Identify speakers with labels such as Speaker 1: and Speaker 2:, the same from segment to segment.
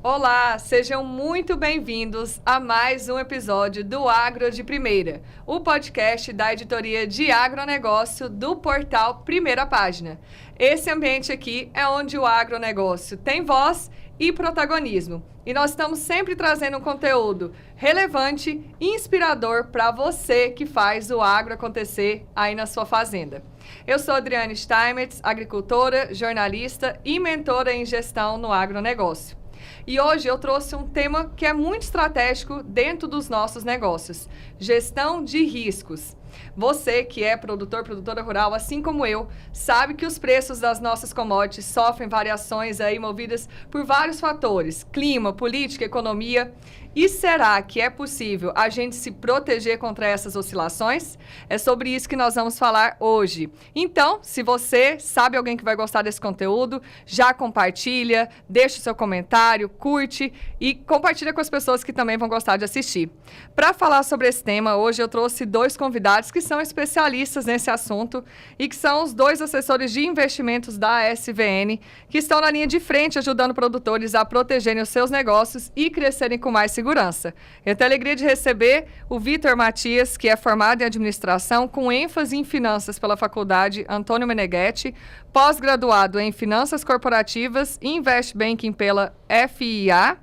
Speaker 1: Olá, sejam muito bem-vindos a mais um episódio do Agro de Primeira, o podcast da editoria de agronegócio do portal Primeira Página. Esse ambiente aqui é onde o agronegócio tem voz e protagonismo. E nós estamos sempre trazendo um conteúdo relevante e inspirador para você que faz o agro acontecer aí na sua fazenda. Eu sou Adriane Steinmetz, agricultora, jornalista e mentora em gestão no agronegócio. E hoje eu trouxe um tema que é muito estratégico dentro dos nossos negócios: gestão de riscos. Você que é produtor, produtora rural, assim como eu, sabe que os preços das nossas commodities sofrem variações aí movidas por vários fatores: clima, política, economia. E será que é possível a gente se proteger contra essas oscilações? É sobre isso que nós vamos falar hoje. Então, se você sabe alguém que vai gostar desse conteúdo, já compartilha, deixa o seu comentário, curte e compartilha com as pessoas que também vão gostar de assistir. Para falar sobre esse tema, hoje eu trouxe dois convidados que são especialistas nesse assunto e que são os dois assessores de investimentos da SVN, que estão na linha de frente ajudando produtores a protegerem os seus negócios e crescerem com mais segurança. Eu tenho a alegria de receber o Vitor Matias, que é formado em administração com ênfase em finanças pela Faculdade Antônio Meneghetti, pós-graduado em finanças corporativas e invest banking pela FIA,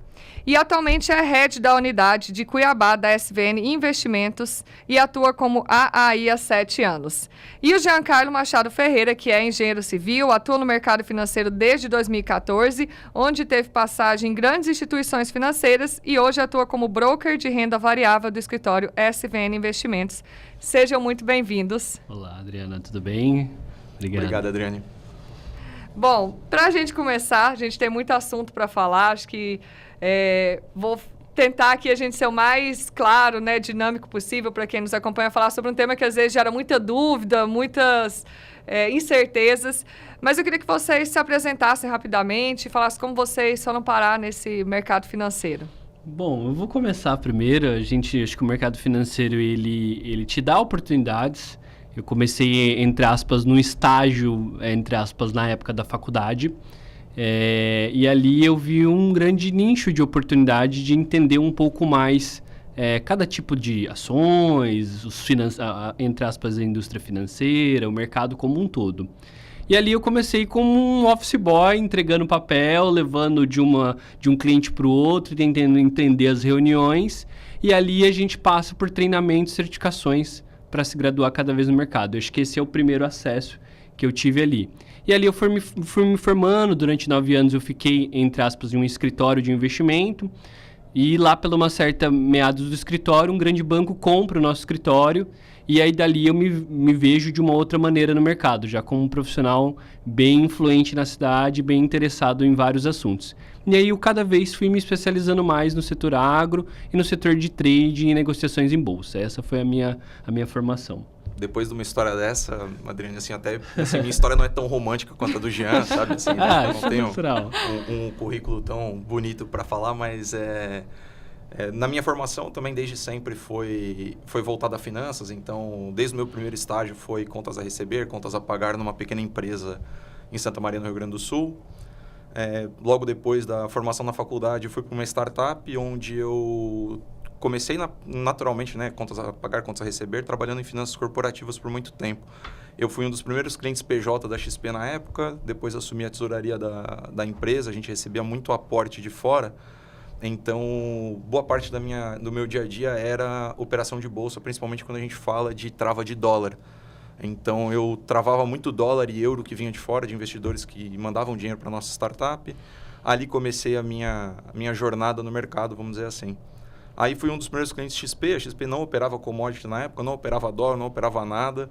Speaker 1: e atualmente é head da unidade de Cuiabá da SVN Investimentos e atua como AAI há 7 anos. E o Giancarlo Machado Ferreira, que é engenheiro civil, atua no mercado financeiro desde 2014, onde teve passagem em grandes instituições financeiras e hoje atua como broker de renda variável do escritório SVN Investimentos. Sejam muito bem-vindos.
Speaker 2: Olá, Adriana, tudo bem?
Speaker 3: Obrigado, Adriane.
Speaker 1: Bom, para a gente começar, a gente tem muito assunto para falar, acho que vou tentar aqui a gente ser o mais claro, né, dinâmico possível para quem nos acompanha, falar sobre um tema que às vezes gera muita dúvida, muitas incertezas, mas eu queria que vocês se apresentassem rapidamente e falassem como vocês foram parar nesse mercado financeiro.
Speaker 2: Bom, eu vou começar primeiro. Acho que o mercado financeiro, ele te dá oportunidades. Eu comecei, entre aspas, num estágio, entre aspas, na época da faculdade. E ali eu vi um grande nicho de oportunidade de entender um pouco mais cada tipo de ações, entre aspas, a indústria financeira, o mercado como um todo. E ali eu comecei como um office boy, entregando papel, levando de um cliente para o outro, tentando entender as reuniões. E ali a gente passa por treinamentos, certificações para se graduar cada vez no mercado. Eu acho que esse é o primeiro acesso que eu tive ali. E ali eu fui me formando. Durante 9 anos eu fiquei, entre aspas, em um escritório de investimento. E lá, pela uma certa meados do escritório, um grande banco compra o nosso escritório. E aí dali eu me vejo de uma outra maneira no mercado, já como um profissional bem influente na cidade, bem interessado em vários assuntos. E aí eu cada vez fui me especializando mais no setor agro e no setor de trade e negociações em bolsa. Essa foi a minha formação.
Speaker 3: Depois de uma história dessa, Adriane, minha história não é tão romântica quanto a do Jean, sabe? Assim, não tenho um currículo tão bonito para falar, mas na minha formação também desde sempre foi voltada a finanças. Então, desde o meu primeiro estágio foi contas a receber, contas a pagar numa pequena empresa em Santa Maria, no Rio Grande do Sul. Logo depois da formação na faculdade, fui para uma startup onde eu comecei naturalmente, né, contas a pagar, contas a receber, trabalhando em finanças corporativas por muito tempo. Eu fui um dos primeiros clientes PJ da XP na época, depois assumi a tesouraria da empresa, a gente recebia muito aporte de fora. Então, boa parte do meu dia a dia era operação de bolsa, principalmente quando a gente fala de trava de dólar. Então, eu travava muito dólar e euro que vinha de fora, de investidores que mandavam dinheiro para a nossa startup. Ali comecei a minha jornada no mercado, vamos dizer assim. Aí fui um dos primeiros clientes XP. A XP não operava commodity na época, não operava dólar, não operava nada.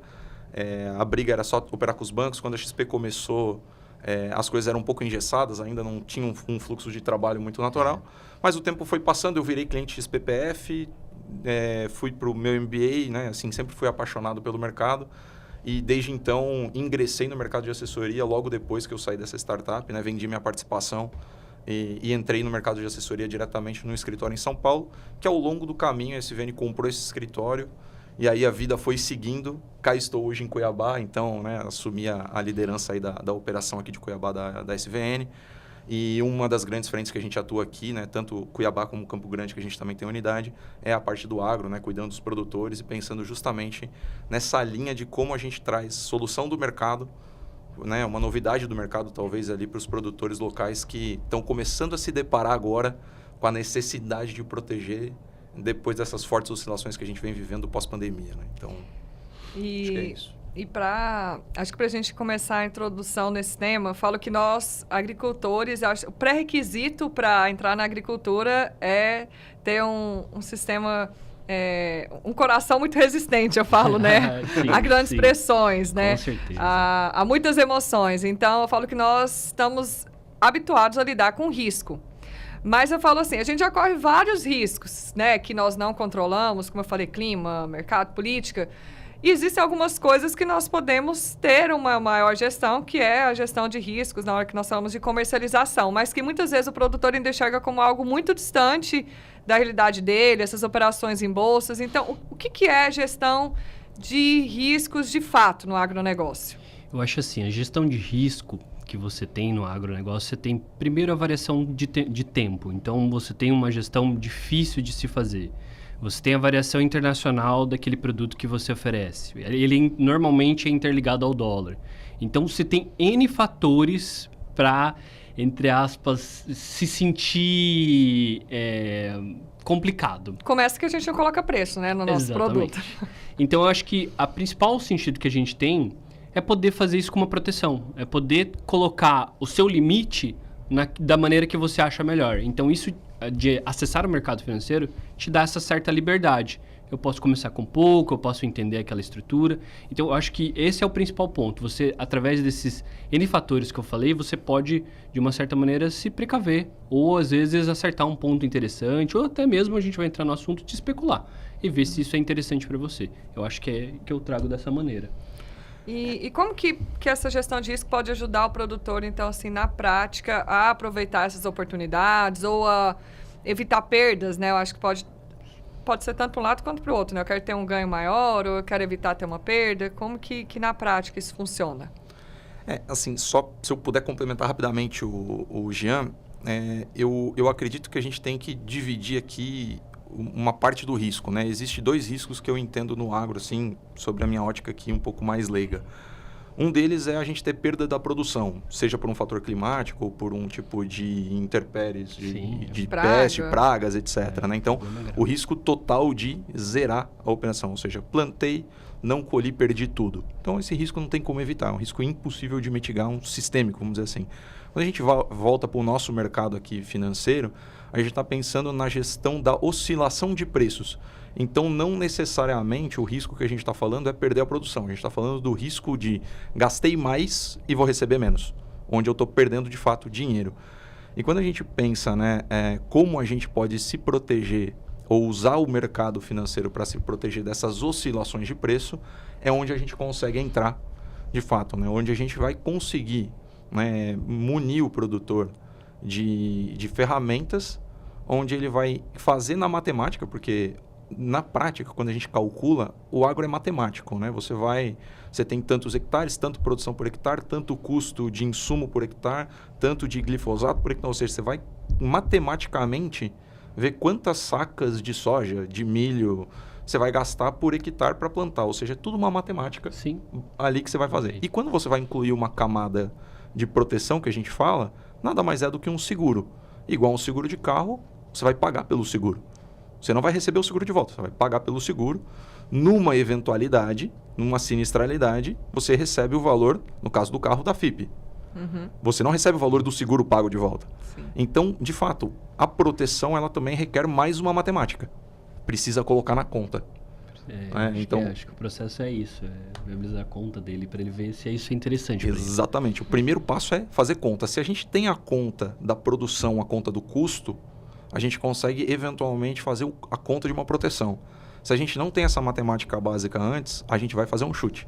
Speaker 3: A briga era só operar com os bancos. Quando a XP começou, as coisas eram um pouco engessadas, ainda não tinha um fluxo de trabalho muito natural. Mas o tempo foi passando, eu virei cliente XPPF, fui para o meu MBA, né? Assim, sempre fui apaixonado pelo mercado. E desde então ingressei no mercado de assessoria logo depois que eu saí dessa startup, né? Vendi minha participação e entrei no mercado de assessoria diretamente no escritório em São Paulo, que ao longo do caminho a SVN comprou esse escritório e aí a vida foi seguindo. Cá estou hoje em Cuiabá, então, né, assumi a liderança aí da operação aqui de Cuiabá da SVN. E uma das grandes frentes que a gente atua aqui, né, tanto Cuiabá como Campo Grande, que a gente também tem unidade, é a parte do agro, né, cuidando dos produtores e pensando justamente nessa linha de como a gente traz solução do mercado, né, uma novidade do mercado talvez ali para os produtores locais que estão começando a se deparar agora com a necessidade de proteger depois dessas fortes oscilações que a gente vem vivendo pós-pandemia, né? Então, acho que é isso.
Speaker 1: E acho que para a gente começar a introdução nesse tema, falo que nós, agricultores, o pré-requisito para entrar na agricultura é ter um sistema, um coração muito resistente, eu falo, né?
Speaker 2: Sim,
Speaker 1: a grandes pressões, né?
Speaker 2: Com certeza.
Speaker 1: A muitas emoções. Então, eu falo que nós estamos habituados a lidar com risco. Mas eu falo assim, a gente já corre vários riscos, né? Que nós não controlamos, como eu falei, clima, mercado, política. E existem algumas coisas que nós podemos ter uma maior gestão, que é a gestão de riscos na hora que nós falamos de comercialização, mas que muitas vezes o produtor ainda enxerga como algo muito distante da realidade dele, essas operações em bolsas. Então, o que é a gestão de riscos de fato no agronegócio?
Speaker 2: Eu acho assim, a gestão de risco que você tem no agronegócio, você tem primeiro a variação de tempo. Então, você tem uma gestão difícil de se fazer. Você tem a variação internacional daquele produto que você oferece. Ele normalmente é interligado ao dólar. Então, você tem N fatores para, entre aspas, se sentir complicado.
Speaker 1: Começa que a gente não coloca preço, né, no nosso produto.
Speaker 2: Então, eu acho que o principal sentido que a gente tem é poder fazer isso com uma proteção. É poder colocar o seu limite da maneira que você acha melhor. Então, isso de acessar o mercado financeiro te dá essa certa liberdade. Eu posso começar com pouco, eu posso entender aquela estrutura. Então, eu acho que esse é o principal ponto. Você, através desses N fatores que eu falei, você pode, de uma certa maneira, se precaver. Ou, às vezes, acertar um ponto interessante. Ou até mesmo a gente vai entrar no assunto de especular. E ver se isso é interessante para você. Eu acho que eu trago dessa maneira.
Speaker 1: E como que essa gestão de risco pode ajudar o produtor, então, assim, na prática, a aproveitar essas oportunidades ou a evitar perdas, né? Eu acho que pode ser tanto para um lado quanto para o outro, né? Eu quero ter um ganho maior ou eu quero evitar ter uma perda. Como que na prática isso funciona?
Speaker 3: Assim, só se eu puder complementar rapidamente o Jean, eu acredito que a gente tem que dividir aqui uma parte do risco, né? Existem 2 riscos que eu entendo no agro, assim, sobre a minha ótica aqui um pouco mais leiga. Um deles é a gente ter perda da produção, seja por um fator climático ou por um tipo de intempéries, de peste, pragas, etc. Né? Então, o risco total de zerar a operação, ou seja, plantei, não colhi, perdi tudo. Então, esse risco não tem como evitar, é um risco impossível de mitigar, um sistêmico, vamos dizer assim. Quando a gente volta para o nosso mercado aqui financeiro, a gente está pensando na gestão da oscilação de preços. Então, não necessariamente o risco que a gente está falando é perder a produção. A gente está falando do risco de gastei mais e vou receber menos, onde eu estou perdendo, de fato, dinheiro. E quando a gente pensa, né, como a gente pode se proteger ou usar o mercado financeiro para se proteger dessas oscilações de preço, é onde a gente consegue entrar, de fato, né, onde a gente vai conseguir, né, munir o produtor de ferramentas, onde ele vai fazer na matemática, porque na prática, quando a gente calcula, o agro é matemático, né? Você tem tantos hectares, tanto produção por hectare, tanto custo de insumo por hectare, tanto de glifosato por hectare, ou seja, você vai matematicamente ver quantas sacas de soja, de milho, você vai gastar por hectare para plantar, ou seja, é tudo uma matemática.
Speaker 2: Sim.
Speaker 3: Ali que você vai fazer. E quando você vai incluir uma camada de proteção que a gente fala, nada mais é do que um seguro. Igual um seguro de carro, você vai pagar pelo seguro. Você não vai receber o seguro de volta, você vai pagar pelo seguro. Numa eventualidade, numa sinistralidade, você recebe o valor, no caso do carro, da FIPE. Uhum. Você não recebe o valor do seguro pago de volta. Sim. Então, de fato, a proteção ela também requer mais uma matemática. Precisa colocar na conta.
Speaker 2: Acho que o processo é isso, viabilizar a conta dele para ele ver se isso é interessante.
Speaker 3: Exatamente. O primeiro passo é fazer conta. Se a gente tem a conta da produção, a conta do custo, a gente consegue eventualmente fazer a conta de uma proteção. Se a gente não tem essa matemática básica antes, a gente vai fazer um chute.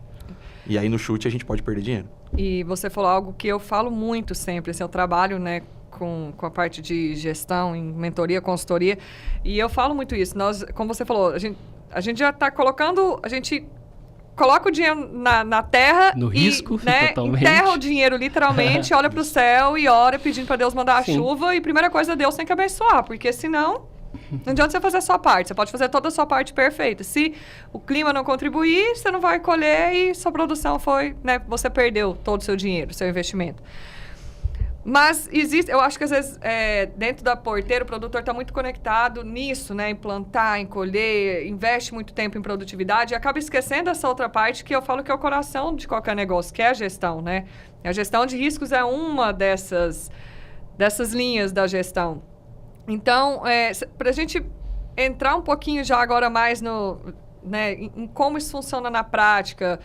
Speaker 3: E aí no chute a gente pode perder dinheiro.
Speaker 1: E você falou algo que eu falo muito sempre, assim, eu trabalho, né, com a parte de gestão, em mentoria, consultoria, e eu falo muito isso. Nós, como você falou, a gente já está colocando, a gente coloca o dinheiro na terra
Speaker 2: no risco,
Speaker 1: né,
Speaker 2: totalmente.
Speaker 1: Enterra o dinheiro literalmente, olha para o céu e ora pedindo para Deus mandar a chuva. E primeira coisa, Deus tem que abençoar, porque senão não adianta você fazer a sua parte. Você pode fazer toda a sua parte perfeita. Se o clima não contribuir, você não vai colher e sua produção foi, né, você perdeu todo o seu dinheiro, seu investimento. Mas existe, eu acho que às vezes dentro da porteira o produtor está muito conectado nisso, né? Em plantar, em colher, investe muito tempo em produtividade e acaba esquecendo essa outra parte que eu falo que é o coração de qualquer negócio, que é a gestão, né? A gestão de riscos é uma dessas linhas da gestão. Então, para a gente entrar um pouquinho já agora mais né, em como isso funciona na prática,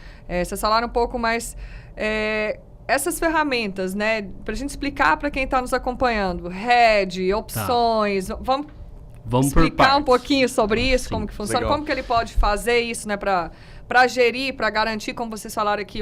Speaker 1: vocês falaram um pouco mais... essas ferramentas, né, para a gente explicar para quem está nos acompanhando, hedge, opções, vamos explicar um pouquinho sobre isso, sim, como que funciona, legal. Como que ele pode fazer isso, né, para gerir, para garantir, como vocês falaram aqui,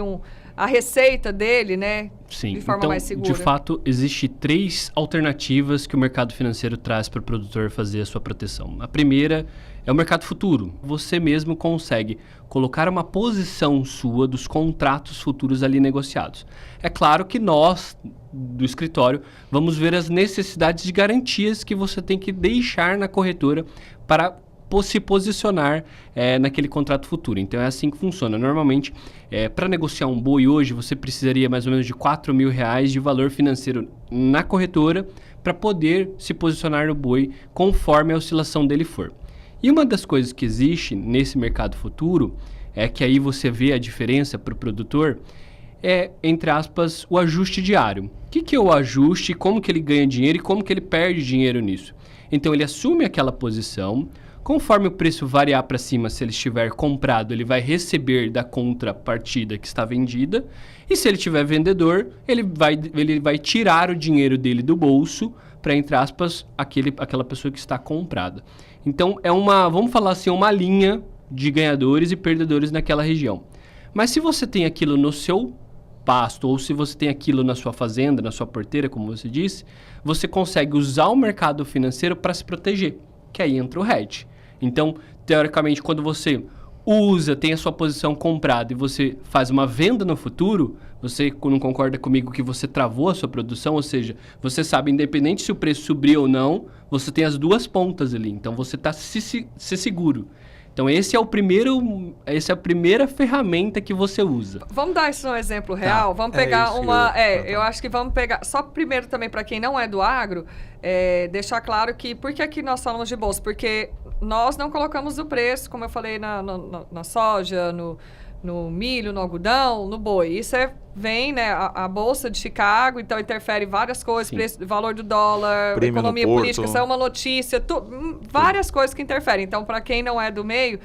Speaker 1: a receita dele, né,
Speaker 2: sim,
Speaker 1: de forma mais segura.
Speaker 2: De fato, existe 3 alternativas que o mercado financeiro traz para o produtor fazer a sua proteção. A primeira é o mercado futuro. Você mesmo consegue colocar uma posição sua dos contratos futuros ali negociados. É claro que nós, do escritório, vamos ver as necessidades de garantias que você tem que deixar na corretora para se posicionar naquele contrato futuro. Então, é assim que funciona. Normalmente, para negociar um boi hoje, você precisaria mais ou menos de R$4.000 de valor financeiro na corretora para poder se posicionar no boi conforme a oscilação dele for. E uma das coisas que existe nesse mercado futuro, é que aí você vê a diferença para o produtor, entre aspas, o ajuste diário. O que é o ajuste, como que ele ganha dinheiro e como que ele perde dinheiro nisso? Então, ele assume aquela posição, conforme o preço variar para cima, se ele estiver comprado, ele vai receber da contrapartida que está vendida, e se ele tiver vendedor, ele vai tirar o dinheiro dele do bolso para, entre aspas, aquela pessoa que está comprada. Então, vamos falar assim, uma linha de ganhadores e perdedores naquela região. Mas se você tem aquilo no seu pasto, ou se você tem aquilo na sua fazenda, na sua porteira, como você disse, você consegue usar o mercado financeiro para se proteger, que aí entra o hedge. Então, teoricamente, quando você tem a sua posição comprada e você faz uma venda no futuro, você não concorda comigo que você travou a sua produção, ou seja, você sabe, independente se o preço subir ou não, você tem as duas pontas ali, então você está se seguro. Então, essa é a primeira ferramenta que você usa.
Speaker 1: Vamos dar isso um exemplo real? Vamos pegar eu acho que vamos pegar... Só primeiro também, para quem não é do agro, deixar claro que... Por que aqui nós falamos de bolsa? Porque nós não colocamos o preço, como eu falei, na soja, no milho, no algodão, no boi. Isso vem, né, a Bolsa de Chicago, então interfere várias coisas, preço, valor do dólar, prêmio economia política, saiu uma notícia, várias coisas que interferem. Então, para quem não é do meio,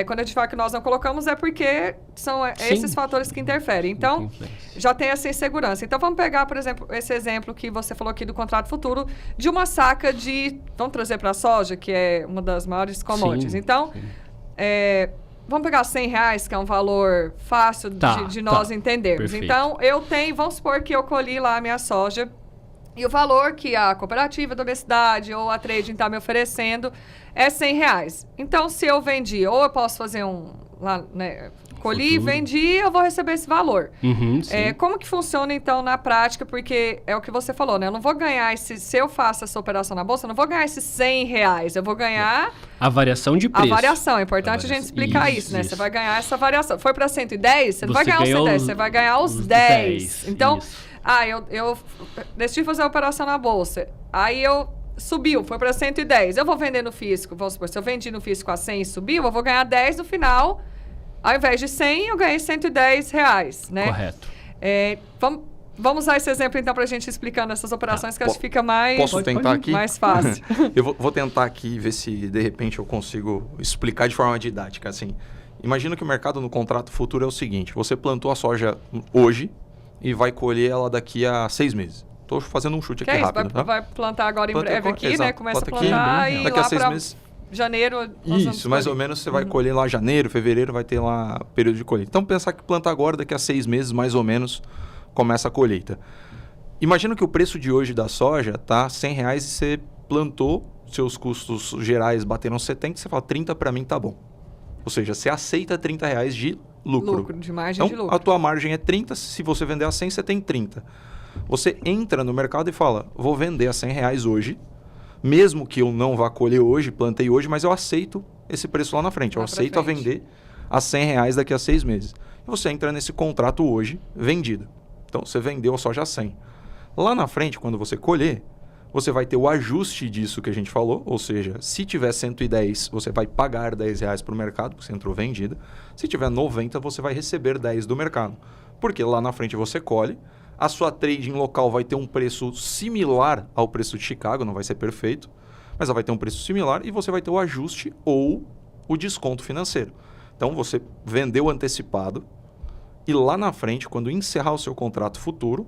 Speaker 1: quando a gente fala que nós não colocamos, é porque são esses fatores que interferem. Então, já tem essa insegurança. Então, vamos pegar, por exemplo, esse exemplo que você falou aqui do contrato futuro, de uma saca vamos trazer para a soja, que é uma das maiores commodities. Então, vamos pegar R$100, que é um valor fácil de nós entendermos.
Speaker 2: Perfeito.
Speaker 1: Então, vamos supor que eu colhi lá a minha soja e o valor que a cooperativa da minha cidade ou a trading está me oferecendo é R$100. Então, se eu vendi, ou eu posso fazer colhi, vendi, eu vou receber esse valor. Como que funciona, então, na prática? Porque é o que você falou, né? Eu não vou ganhar se eu faço essa operação na Bolsa, eu não vou ganhar esses R$100. Eu vou ganhar...
Speaker 2: A variação de preço.
Speaker 1: A variação. É importante a gente explicar isso, né? Você vai ganhar essa variação. Foi para 110, você não vai ganhar os 110, você vai ganhar os 10. Então, eu decidi fazer a operação na Bolsa. Aí subiu, foi para 110. Eu vou vender no fisco. Vamos supor, se eu vendi no fisco a 100 e subiu, eu vou ganhar 10 no final. Ao invés de 100, eu ganhei R$110, né?
Speaker 2: Correto.
Speaker 1: Vamos usar esse exemplo, então, para a gente explicando essas operações, que acho que fica
Speaker 3: Posso tentar aqui?
Speaker 1: Mais fácil.
Speaker 3: Eu vou tentar aqui ver se, de repente, eu consigo explicar de forma didática. Assim, imagina que o mercado no contrato futuro é o seguinte. Você plantou a soja hoje e vai colher ela daqui a 6 meses. Estou fazendo um chute aqui rápido.
Speaker 1: Vai plantar agora em breve aqui,
Speaker 3: exato,
Speaker 1: né? Começa a plantar e
Speaker 3: daqui a
Speaker 1: lá
Speaker 3: 6 meses...
Speaker 1: Janeiro...
Speaker 3: Isso, mais ou menos você vai colher lá janeiro, fevereiro, vai ter lá período de colheita. Então, pensar que plantar agora, daqui a 6 meses, mais ou menos, começa a colheita. Imagina que o preço de hoje da soja tá R$100 e você plantou, seus custos gerais bateram 70, você fala 30 para mim tá bom. Ou seja, você aceita R$30 de lucro.
Speaker 1: De margem
Speaker 3: então,
Speaker 1: de lucro.
Speaker 3: A tua margem é 30, se você vender a 100, você tem 30. Você entra no mercado e fala, vou vender a R$100 hoje, mesmo que eu não vá colher hoje, plantei hoje, mas eu aceito esse preço lá na frente. Eu aceito a vender a R$100 daqui a 6 meses. E você entra nesse contrato hoje, vendido. Então, você vendeu a soja a 100. Lá na frente, quando você colher, você vai ter o ajuste disso que a gente falou, ou seja, se tiver 110, você vai pagar R$10 para o mercado, porque você entrou vendida. Se tiver 90, você vai receber 10 do mercado. Porque lá na frente você colhe, a sua trading local vai ter um preço similar ao preço de Chicago, não vai ser perfeito, mas ela vai ter um preço similar e você vai ter o ajuste ou o desconto financeiro. Então, você vendeu antecipado e lá na frente, quando encerrar o seu contrato futuro,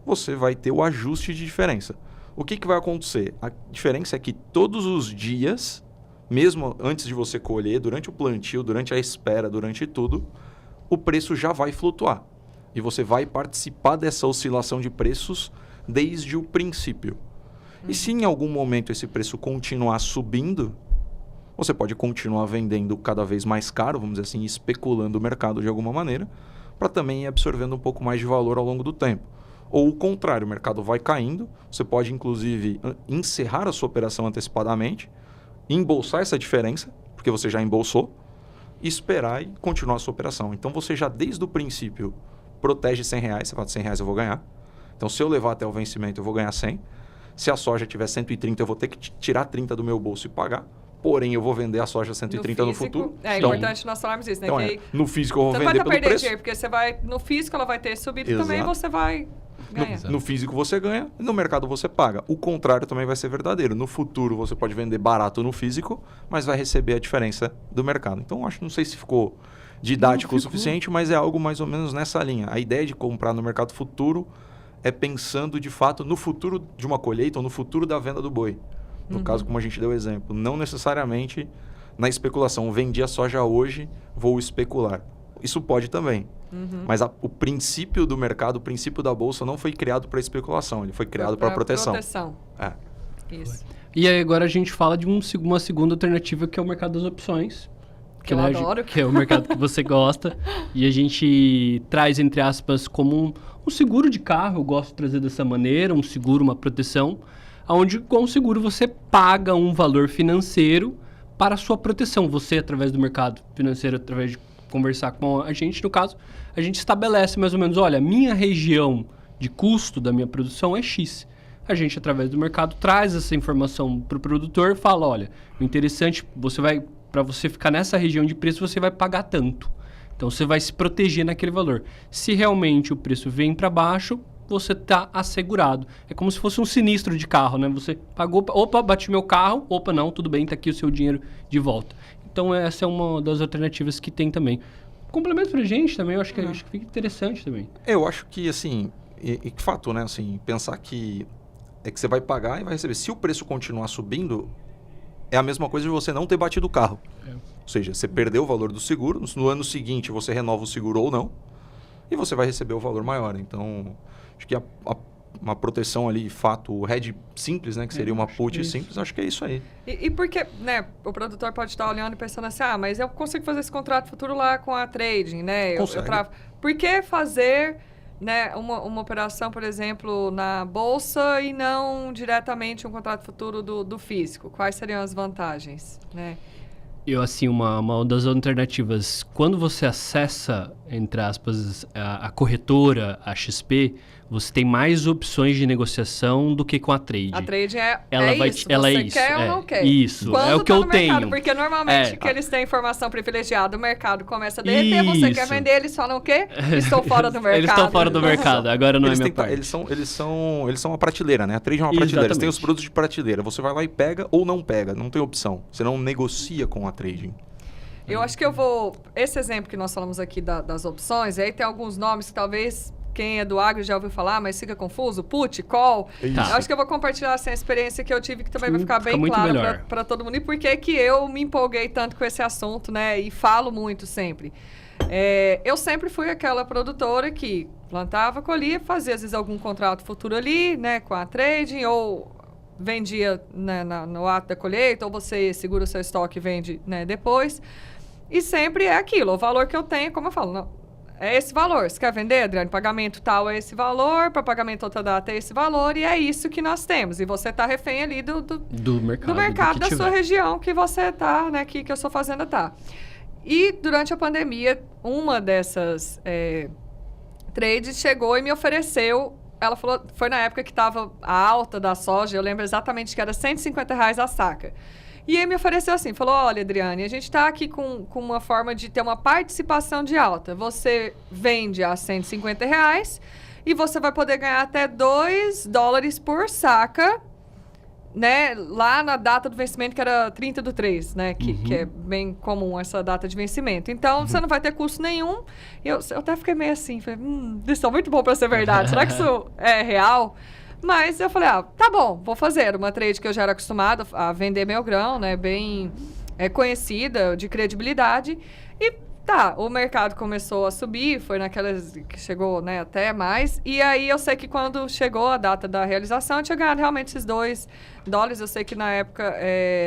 Speaker 3: você vai ter o ajuste de diferença. O que vai acontecer? A diferença é que todos os dias, mesmo antes de você colher, durante o plantio, durante a espera, durante tudo, o preço já vai flutuar. E você vai participar dessa oscilação de preços desde o princípio. E se em algum momento esse preço continuar subindo, você pode continuar vendendo cada vez mais caro, vamos dizer assim, especulando o mercado de alguma maneira, para também ir absorvendo um pouco mais de valor ao longo do tempo. Ou o contrário, o mercado vai caindo, você pode inclusive encerrar a sua operação antecipadamente, embolsar essa diferença, porque você já embolsou, e esperar e continuar a sua operação. Então você já desde o princípio protege R$100, você fala de R$100 eu vou ganhar. Então se eu levar até o vencimento eu vou ganhar 100. Se a soja tiver 130 eu vou ter que tirar 30 do meu bolso e pagar. Porém, eu vou vender a soja 130 no futuro.
Speaker 1: É
Speaker 3: então,
Speaker 1: importante nós falarmos isso, né?
Speaker 3: Então
Speaker 1: que
Speaker 3: no físico eu vou
Speaker 1: você
Speaker 3: vender
Speaker 1: não vai
Speaker 3: pelo preço.
Speaker 1: Dinheiro, porque você vai, no físico ela vai ter subido.
Speaker 3: Exato.
Speaker 1: Também você vai ganhar.
Speaker 3: No físico você ganha, no mercado você paga. O contrário também vai ser verdadeiro. No futuro você pode vender barato no físico, mas vai receber a diferença do mercado. Então, não sei se ficou didático o suficiente, mas é algo mais ou menos nessa linha. A ideia de comprar no mercado futuro é pensando de fato no futuro de uma colheita ou no futuro da venda do boi. No caso, como a gente deu o exemplo, não necessariamente na especulação. Vendi a soja hoje, vou especular. Isso pode também. Mas o princípio do mercado, o princípio da bolsa não foi criado para especulação, ele foi criado para proteção. É.
Speaker 1: Isso.
Speaker 2: E aí agora a gente fala de uma segunda alternativa, que é o mercado das opções.
Speaker 1: Que eu adoro.
Speaker 2: Que é o mercado que você gosta. E a gente traz, entre aspas, como um seguro de carro, eu gosto de trazer dessa maneira, um seguro, uma proteção, onde com o seguro você paga um valor financeiro para a sua proteção. Você, através do mercado financeiro, através de conversar com a gente, no caso, a gente estabelece mais ou menos, olha, minha região de custo da minha produção é X. A gente, através do mercado, traz essa informação para o produtor e fala, olha, o interessante, para você ficar nessa região de preço, você vai pagar tanto. Então, você vai se proteger naquele valor. Se realmente o preço vem para baixo, você está assegurado. É como se fosse um sinistro de carro, né? Você pagou, opa, bati meu carro, opa, não, tudo bem, está aqui o seu dinheiro de volta. Então, essa é uma das alternativas que tem também. Complemento pra gente também, eu acho que fica interessante também.
Speaker 3: Eu acho que, assim, e que fato, né? Assim, pensar que é que você vai pagar e vai receber. Se o preço continuar subindo, é a mesma coisa de você não ter batido o carro. Ou seja, você perdeu o valor do seguro, no ano seguinte você renova o seguro ou não, e você vai receber o valor maior. Então, acho que uma proteção ali, fato, o hedge simples, né? Que seria uma put simples, acho que é isso aí.
Speaker 1: E porque, né, o produtor pode estar olhando e pensando assim, mas eu consigo fazer esse contrato futuro lá com a trading, né? Por que fazer, né, uma operação, por exemplo, na bolsa e não diretamente um contrato futuro do físico? Quais seriam as vantagens, né?
Speaker 2: Uma das alternativas, quando você acessa, entre aspas, a corretora, a XP, você tem mais opções de negociação do que com a trade.
Speaker 1: A trade é isso.
Speaker 2: Ela
Speaker 1: você
Speaker 2: é isso.
Speaker 1: Quer ou não quer?
Speaker 2: Isso,
Speaker 1: quando
Speaker 2: é o que eu tenho.
Speaker 1: Mercado, porque normalmente que eles têm informação privilegiada, o mercado começa a derreter, você quer vender, eles falam o quê? Estou fora do mercado.
Speaker 2: Eles estão fora do mercado, agora não é minha parte.
Speaker 3: Eles são uma prateleira, né? A trade é uma prateleira, eles têm os produtos de prateleira. Você vai lá e pega ou não pega, não tem opção. Você não negocia com a trading.
Speaker 1: Eu acho que eu vou... Esse exemplo que nós falamos aqui das opções, aí tem alguns nomes que talvez quem é do agro já ouviu falar, mas fica confuso. Put, call. Eu acho que eu vou compartilhar assim, a experiência que eu tive, que também vai ficar bem claro para todo mundo. E por que que eu me empolguei tanto com esse assunto, né? E falo muito sempre. Eu sempre fui aquela produtora que plantava, colhia, fazia às vezes algum contrato futuro ali, né? Com a trading, ou vendia, né, no ato da colheita, ou você segura o seu estoque e vende, né, depois. E sempre é aquilo, o valor que eu tenho, como eu falo, não, é esse valor. Você quer vender, Adriane? Pagamento tal é esse valor, para pagamento outra data é esse valor, e é isso que nós temos. E você está refém ali do mercado da sua região que você está, né, que a sua fazenda está. E durante a pandemia, uma dessas trades chegou e me ofereceu. Ela falou, foi na época que estava a alta da soja, eu lembro exatamente que era R$150 a saca. E aí me ofereceu assim, falou, olha, Adriane, a gente está aqui com uma forma de ter uma participação de alta. Você vende a R$150 e você vai poder ganhar até $2 por saca, né? Lá na data do vencimento, que era 30/3, né? Que é bem comum essa data de vencimento. Então, você não vai ter custo nenhum. Eu até fiquei meio assim, falei, isso é muito bom para ser verdade. Será que isso é real? Mas eu falei, tá bom, vou fazer. Uma trade que eu já era acostumada a vender meu grão, né? Bem conhecida, de credibilidade. E o mercado começou a subir, foi naquelas que chegou, né, até mais. E aí eu sei que quando chegou a data da realização, eu tinha ganhado realmente esses $2. Eu sei que na época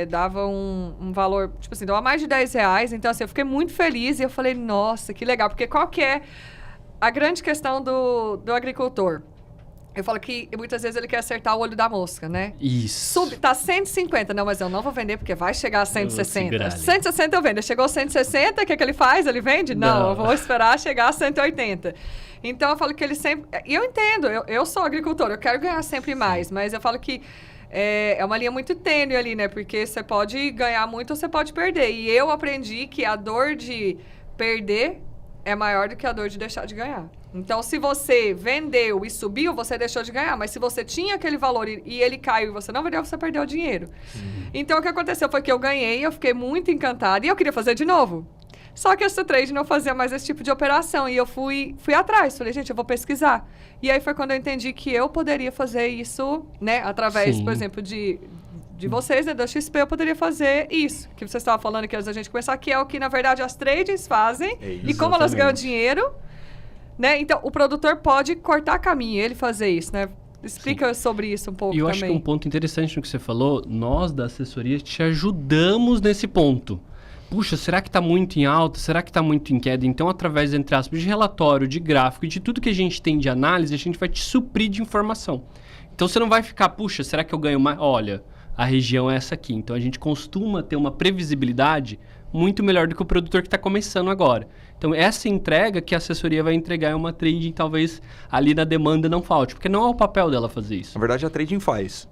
Speaker 1: dava um valor, tipo assim, dava mais de R$10. Então, assim, eu fiquei muito feliz e eu falei, nossa, que legal. Porque qual que é a grande questão do agricultor? Eu falo que muitas vezes ele quer acertar o olho da mosca, né?
Speaker 2: Isso.
Speaker 1: Tá 150. Não, mas eu não vou vender porque vai chegar a 160. 160 eu vendo. Chegou a 160, o que ele faz? Ele vende? Não, eu vou esperar chegar a 180. Então, eu falo que ele sempre... E eu entendo, eu sou agricultor, eu quero ganhar sempre mais. Mas eu falo que é uma linha muito tênue ali, né? Porque você pode ganhar muito ou você pode perder. E eu aprendi que a dor de perder é maior do que a dor de deixar de ganhar. Então, se você vendeu e subiu, você deixou de ganhar. Mas se você tinha aquele valor e ele caiu e você não vendeu, você perdeu o dinheiro. Então, o que aconteceu foi que eu ganhei, eu fiquei muito encantada e eu queria fazer de novo. Só que essa trade não fazia mais esse tipo de operação. E eu fui atrás. Falei, gente, eu vou pesquisar. E aí foi quando eu entendi que eu poderia fazer isso, né? Através, por exemplo, de vocês, né? Da XP, eu poderia fazer isso. Que você estava falando que antes da gente começar, que é o que, na verdade, as trades fazem. E como elas ganham dinheiro... Né? Então, o produtor pode cortar caminho, ele fazer isso, né? Explica sobre isso um pouco também.
Speaker 2: E eu acho que um ponto interessante no que você falou, nós da assessoria te ajudamos nesse ponto. Puxa, será que está muito em alta? Será que está muito em queda? Então, através, entre aspas, de relatório, de gráfico e de tudo que a gente tem de análise, a gente vai te suprir de informação. Então, você não vai ficar, puxa, será que eu ganho mais? Olha, a região é essa aqui. Então, a gente costuma ter uma previsibilidade muito melhor do que o produtor que está começando agora. Então, essa entrega que a assessoria vai entregar é uma trading, talvez ali na demanda não falte, porque não é o papel dela fazer isso.
Speaker 3: Na verdade, a trading faz.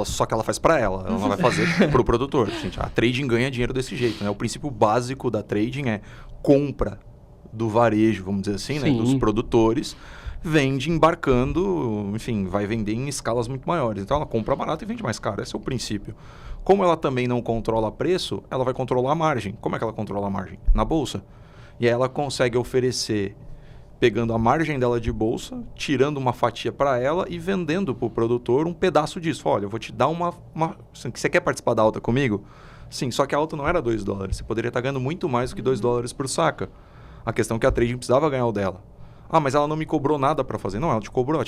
Speaker 3: Só que ela faz para ela não vai fazer para o produtor. Gente, a trading ganha dinheiro desse jeito, né? O princípio básico da trading é compra do varejo, vamos dizer assim, né? Dos produtores, vende embarcando, enfim, vai vender em escalas muito maiores. Então, ela compra barato e vende mais caro. Esse é o princípio. Como ela também não controla preço, ela vai controlar a margem. Como é que ela controla a margem? Na bolsa. E aí ela consegue oferecer, pegando a margem dela de bolsa, tirando uma fatia para ela e vendendo para o produtor um pedaço disso. Olha, eu vou te dar Você quer participar da alta comigo? Sim, só que a alta não era $2. Você poderia estar ganhando muito mais do que $2 por saca. A questão é que a trading precisava ganhar o dela. Ah, mas ela não me cobrou nada para fazer. Não, ela te cobrou.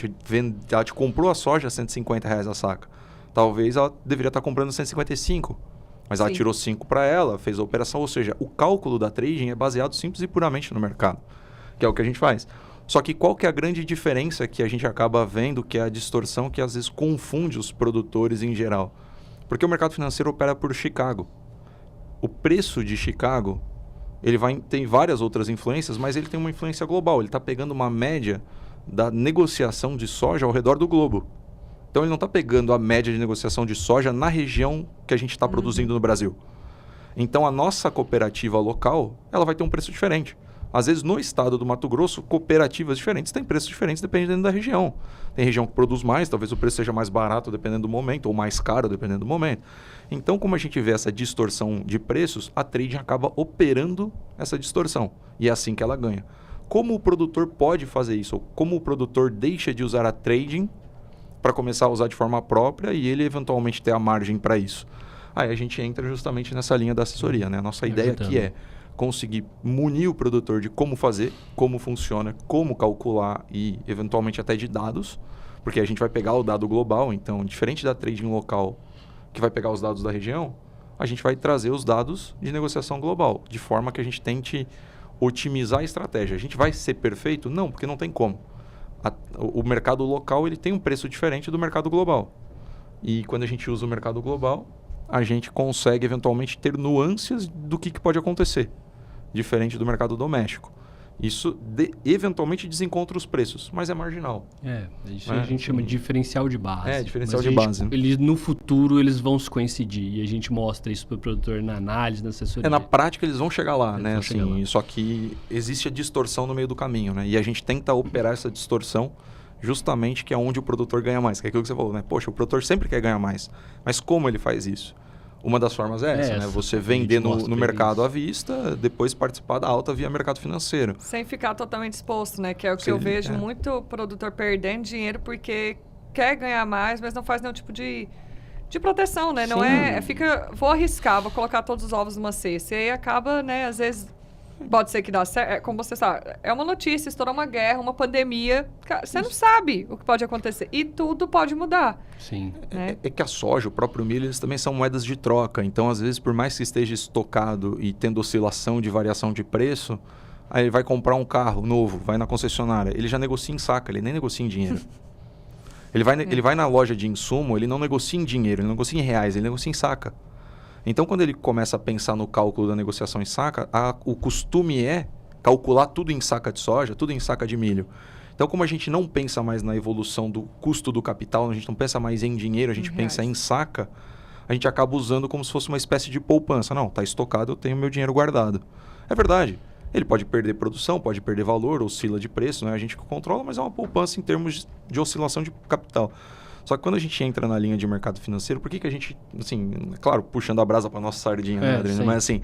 Speaker 3: Ela te comprou a soja a R$150 a saca. Talvez ela deveria estar comprando 155. Mas ela tirou 5 para ela, fez a operação. Ou seja, o cálculo da trading é baseado simples e puramente no mercado, que é o que a gente faz. Só que qual que é a grande diferença que a gente acaba vendo, que é a distorção que às vezes confunde os produtores em geral? Porque o mercado financeiro opera por Chicago. O preço de Chicago, tem várias outras influências, mas ele tem uma influência global. Ele está pegando uma média da negociação de soja ao redor do globo. Então, ele não está pegando a média de negociação de soja na região que a gente está produzindo no Brasil. Então, a nossa cooperativa local, ela vai ter um preço diferente. Às vezes, no estado do Mato Grosso, cooperativas diferentes têm preços diferentes dependendo da região. Tem região que produz mais, talvez o preço seja mais barato dependendo do momento, ou mais caro dependendo do momento. Então, como a gente vê essa distorção de preços, a trading acaba operando essa distorção. E é assim que ela ganha. Como o produtor pode fazer isso? Ou como o produtor deixa de usar a trading para começar a usar de forma própria e ele eventualmente ter a margem para isso? Aí a gente entra justamente nessa linha da assessoria, né? A nossa ideia aqui é conseguir munir o produtor de como fazer, como funciona, como calcular e eventualmente até de dados, porque a gente vai pegar o dado global. Então, diferente da trading local, que vai pegar os dados da região, a gente vai trazer os dados de negociação global, de forma que a gente tente otimizar a estratégia. A gente vai ser perfeito? Não, porque não tem como. O mercado local ele tem um preço diferente do mercado global. E quando a gente usa o mercado global, a gente consegue eventualmente ter nuances do que pode acontecer, diferente do mercado doméstico. Isso eventualmente desencontra os preços, mas é marginal.
Speaker 2: Isso a gente chama de diferencial de base.
Speaker 3: Diferencial de base.
Speaker 2: No futuro eles vão se coincidir e a gente mostra isso para o produtor na análise, na assessoria.
Speaker 3: Na prática eles vão chegar lá, né? Assim, só que existe a distorção no meio do caminho, né? E a gente tenta operar essa distorção justamente que é onde o produtor ganha mais. Que é aquilo que você falou, né? Poxa, o produtor sempre quer ganhar mais. Mas como ele faz isso? Uma das formas é essa, né? Você vender no mercado à vista, depois participar da alta via mercado financeiro.
Speaker 1: Sem ficar totalmente exposto, né? Que é o que eu vejo muito produtor perdendo dinheiro porque quer ganhar mais, mas não faz nenhum tipo de proteção, né? Não vou arriscar, vou colocar todos os ovos numa cesta. E aí acaba, né? Às vezes pode ser que dá certo. Como você sabe, é uma notícia, estourou uma guerra, uma pandemia. Você não sabe o que pode acontecer. E tudo pode mudar.
Speaker 2: Sim.
Speaker 1: Né?
Speaker 3: É que a soja, o próprio milho, eles também são moedas de troca. Então, às vezes, por mais que esteja estocado e tendo oscilação de variação de preço, aí ele vai comprar um carro novo, vai na concessionária. Ele já negocia em saca, ele nem negocia em dinheiro. Ele vai na loja de insumo, ele não negocia em dinheiro, ele não negocia em reais, ele negocia em saca. Então, quando ele começa a pensar no cálculo da negociação em saca, o costume é calcular tudo em saca de soja, tudo em saca de milho. Então, como a gente não pensa mais na evolução do custo do capital, a gente não pensa mais em dinheiro, a gente pensa em saca, a gente acaba usando como se fosse uma espécie de poupança. Não, está estocado, eu tenho meu dinheiro guardado. É verdade. Ele pode perder produção, pode perder valor, oscila de preço, né? A gente controla, mas é uma poupança em termos de oscilação de capital. Só que quando a gente entra na linha de mercado financeiro, por que a gente, assim, claro, puxando a brasa para nossa sardinha, né, Adriano? Mas assim,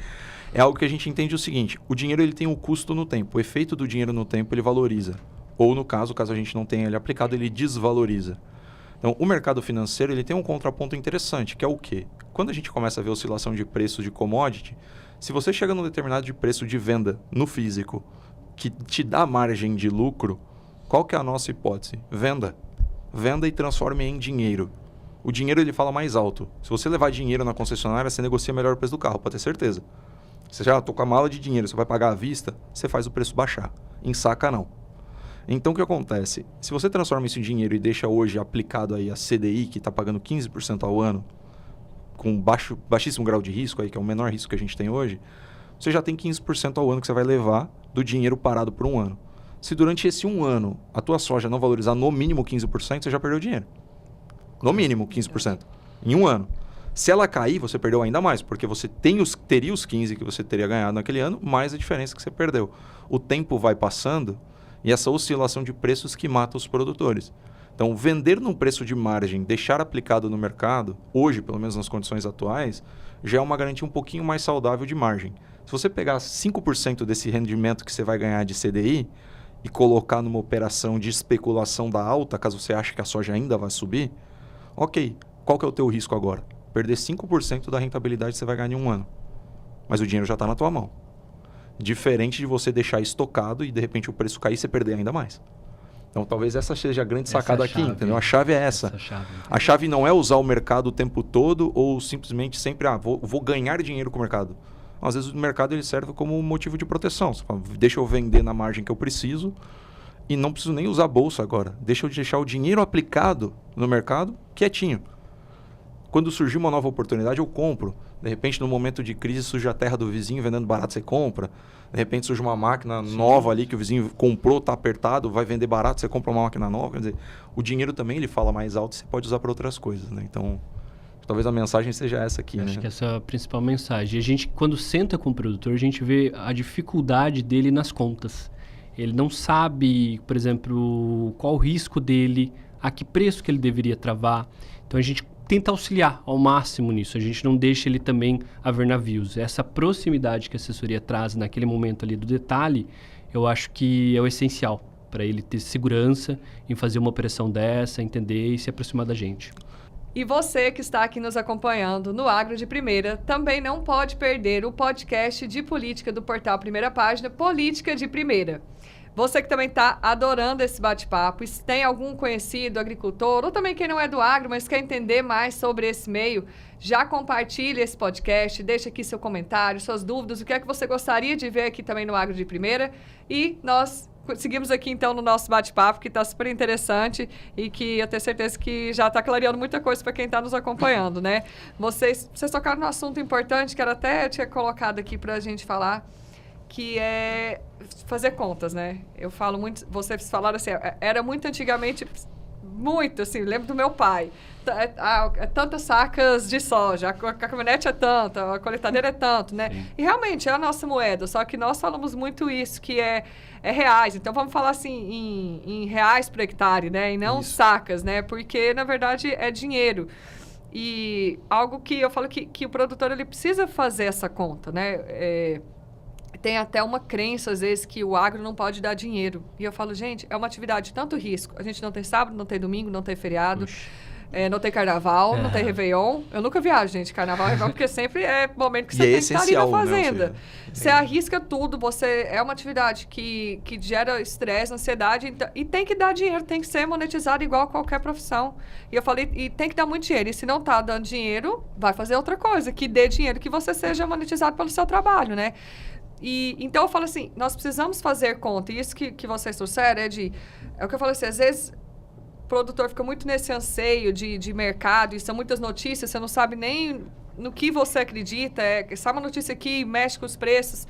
Speaker 3: é algo que a gente entende o seguinte, o dinheiro ele tem um custo no tempo, o efeito do dinheiro no tempo ele valoriza. Ou no caso a gente não tenha ele aplicado, ele desvaloriza. Então, o mercado financeiro ele tem um contraponto interessante, que é o quê? Quando a gente começa a ver oscilação de preço de commodity, se você chega num determinado de preço de venda no físico, que te dá margem de lucro, qual que é a nossa hipótese? Venda e transforme em dinheiro. O dinheiro ele fala mais alto. Se você levar dinheiro na concessionária, você negocia melhor o preço do carro, pode ter certeza. Você já tô com a mala de dinheiro, você vai pagar à vista, você faz o preço baixar. Em saca, não. Então, o que acontece? Se você transforma isso em dinheiro e deixa hoje aplicado aí a CDI, que está pagando 15% ao ano, com baixíssimo grau de risco, aí, que é o menor risco que a gente tem hoje, você já tem 15% ao ano que você vai levar do dinheiro parado por um ano. Se durante esse um ano a tua soja não valorizar no mínimo 15%, você já perdeu dinheiro. No mínimo 15%. Em um ano. Se ela cair, você perdeu ainda mais, porque você teria os 15% que você teria ganhado naquele ano, mais a diferença que você perdeu. O tempo vai passando e essa oscilação de preços que mata os produtores. Então, vender num preço de margem, deixar aplicado no mercado, hoje, pelo menos nas condições atuais, já é uma garantia um pouquinho mais saudável de margem. Se você pegar 5% desse rendimento que você vai ganhar de CDI e colocar numa operação de especulação da alta, caso você ache que a soja ainda vai subir, ok, qual que é o teu risco agora? Perder 5% da rentabilidade que você vai ganhar em um ano. Mas o dinheiro já está na tua mão. Diferente de você deixar estocado e de repente o preço cair e você perder ainda mais. Então talvez essa seja a grande sacada aqui, entendeu? A chave é essa. A chave não é usar o mercado o tempo todo ou simplesmente sempre, vou ganhar dinheiro com o mercado. Às vezes o mercado ele serve como motivo de proteção. Você fala, deixa eu vender na margem que eu preciso e não preciso nem usar a bolsa agora. Deixa eu deixar o dinheiro aplicado no mercado quietinho. Quando surgir uma nova oportunidade, eu compro. De repente, no momento de crise, surge a terra do vizinho vendendo barato, você compra. De repente, surge uma máquina nova ali que o vizinho comprou, está apertado, vai vender barato, você compra uma máquina nova. Quer dizer, o dinheiro também ele fala mais alto e você pode usar para outras coisas, né? Então, talvez a mensagem seja essa aqui, né?
Speaker 2: Acho que essa é a principal mensagem. A gente, quando senta com o produtor, a gente vê a dificuldade dele nas contas. Ele não sabe, por exemplo, qual o risco dele, a que preço que ele deveria travar. Então, a gente tenta auxiliar ao máximo nisso. A gente não deixa ele também a ver navios. Essa proximidade que a assessoria traz naquele momento ali do detalhe, eu acho que é o essencial para ele ter segurança em fazer uma operação dessa, entender e se aproximar da gente.
Speaker 1: E você que está aqui nos acompanhando no Agro de Primeira também não pode perder o podcast de política do portal Primeira Página, Política de Primeira. Você que também está adorando esse bate-papo, se tem algum conhecido agricultor, ou também quem não é do agro, mas quer entender mais sobre esse meio, já compartilhe esse podcast, deixa aqui seu comentário, suas dúvidas, o que é que você gostaria de ver aqui também no Agro de Primeira. E nós seguimos aqui, então, no nosso bate-papo, que está super interessante e que eu tenho certeza que já está clareando muita coisa para quem está nos acompanhando, né? Vocês tocaram num assunto importante que eu tinha colocado aqui para a gente falar, que é fazer contas, né? Eu falo muito, vocês falaram assim, era muito antigamente, muito, assim, lembro do meu pai, tantas sacas de soja, a caminhonete é tanta, a coletadeira é tanto, né? Sim. E realmente é a nossa moeda, só que nós falamos muito isso, que é reais, então vamos falar assim em reais por hectare, né? E não sacas, né? Porque, na verdade, é dinheiro. E algo que eu falo que o produtor, ele precisa fazer essa conta, né? Tem até uma crença, às vezes, que o agro não pode dar dinheiro. E eu falo, gente, é uma atividade de tanto risco. A gente não tem sábado, não tem domingo, não tem feriado, não tem carnaval, não tem Réveillon. Eu nunca viajo, gente, carnaval, Réveillon, porque sempre é momento que você tem que estar ali na fazenda. Né? Você arrisca tudo, é uma atividade que gera estresse, ansiedade, então, e tem que dar dinheiro, tem que ser monetizado igual a qualquer profissão. E eu falei, e tem que dar muito dinheiro. E se não está dando dinheiro, vai fazer outra coisa, que dê dinheiro, que você seja monetizado pelo seu trabalho, né? Então, eu falo assim, nós precisamos fazer conta. E isso que vocês trouxeram é o que eu falo assim, às vezes o produtor fica muito nesse anseio de mercado, e são muitas notícias, você não sabe nem no que você acredita, sabe uma notícia aqui, mexe com os preços,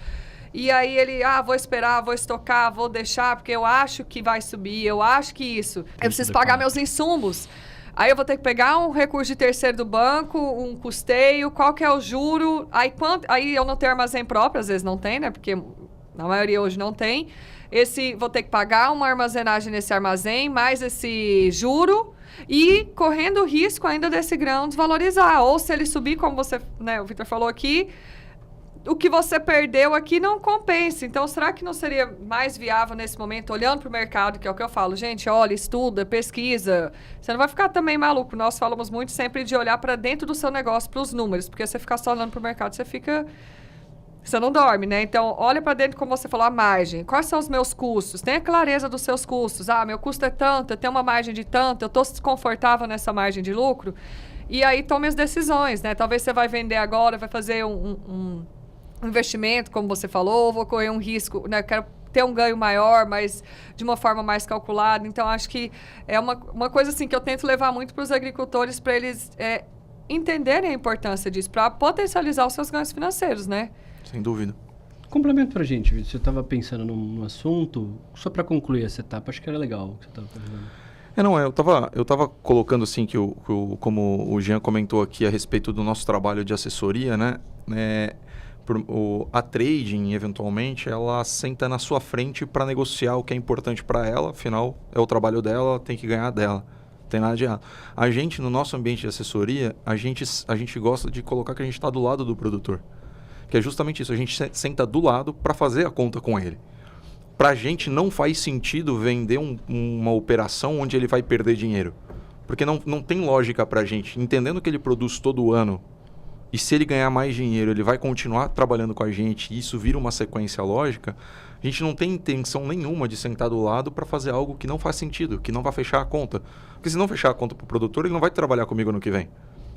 Speaker 1: e aí ele, vou esperar, vou estocar, vou deixar, porque eu acho que vai subir, eu acho que isso. Eu preciso pagar meus insumos. Aí eu vou ter que pegar um recurso de terceiro do banco, um custeio, qual que é o juro, aí eu não tenho armazém próprio, às vezes não tem, né? Porque na maioria hoje não tem. Vou ter que pagar uma armazenagem nesse armazém, mais esse juro, e correndo o risco ainda desse grão desvalorizar. Ou se ele subir, como você, né, o Vitor falou aqui, o que você perdeu aqui não compensa. Então, será que não seria mais viável nesse momento, olhando para o mercado, que é o que eu falo, gente, olha, estuda, pesquisa. Você não vai ficar também maluco. Nós falamos muito sempre de olhar para dentro do seu negócio, para os números, porque você ficar só olhando para o mercado, você não dorme, né? Então, olha para dentro, como você falou, a margem. Quais são os meus custos? Tenha clareza dos seus custos. Meu custo é tanto, eu tenho uma margem de tanto, eu estou confortável nessa margem de lucro. E aí, tome as decisões, né? Talvez você vai vender agora, vai fazer um investimento, como você falou, vou correr um risco, né? Quero ter um ganho maior, mas de uma forma mais calculada. Então, acho que é uma coisa assim que eu tento levar muito para os agricultores, para eles entenderem a importância disso, para potencializar os seus ganhos financeiros, né?
Speaker 3: Sem dúvida.
Speaker 2: Complemento para a gente, você estava pensando num assunto, só para concluir essa etapa, acho que era legal o que você estava fazendo.
Speaker 3: Eu tava colocando assim, como o Jean comentou aqui a respeito do nosso trabalho de assessoria, né? A trading, eventualmente, ela senta na sua frente para negociar o que é importante para ela, afinal, é o trabalho dela, ela tem que ganhar dela. Não tem nada de errado. A gente, no nosso ambiente de assessoria, a gente gosta de colocar que a gente está do lado do produtor. Que é justamente isso, a gente senta do lado para fazer a conta com ele. Para a gente não faz sentido vender uma operação onde ele vai perder dinheiro. Porque não tem lógica para a gente. Entendendo que ele produz todo ano, e se ele ganhar mais dinheiro, ele vai continuar trabalhando com a gente e isso vira uma sequência lógica, a gente não tem intenção nenhuma de sentar do lado para fazer algo que não faz sentido, que não vai fechar a conta. Porque se não fechar a conta para o produtor, ele não vai trabalhar comigo no que vem.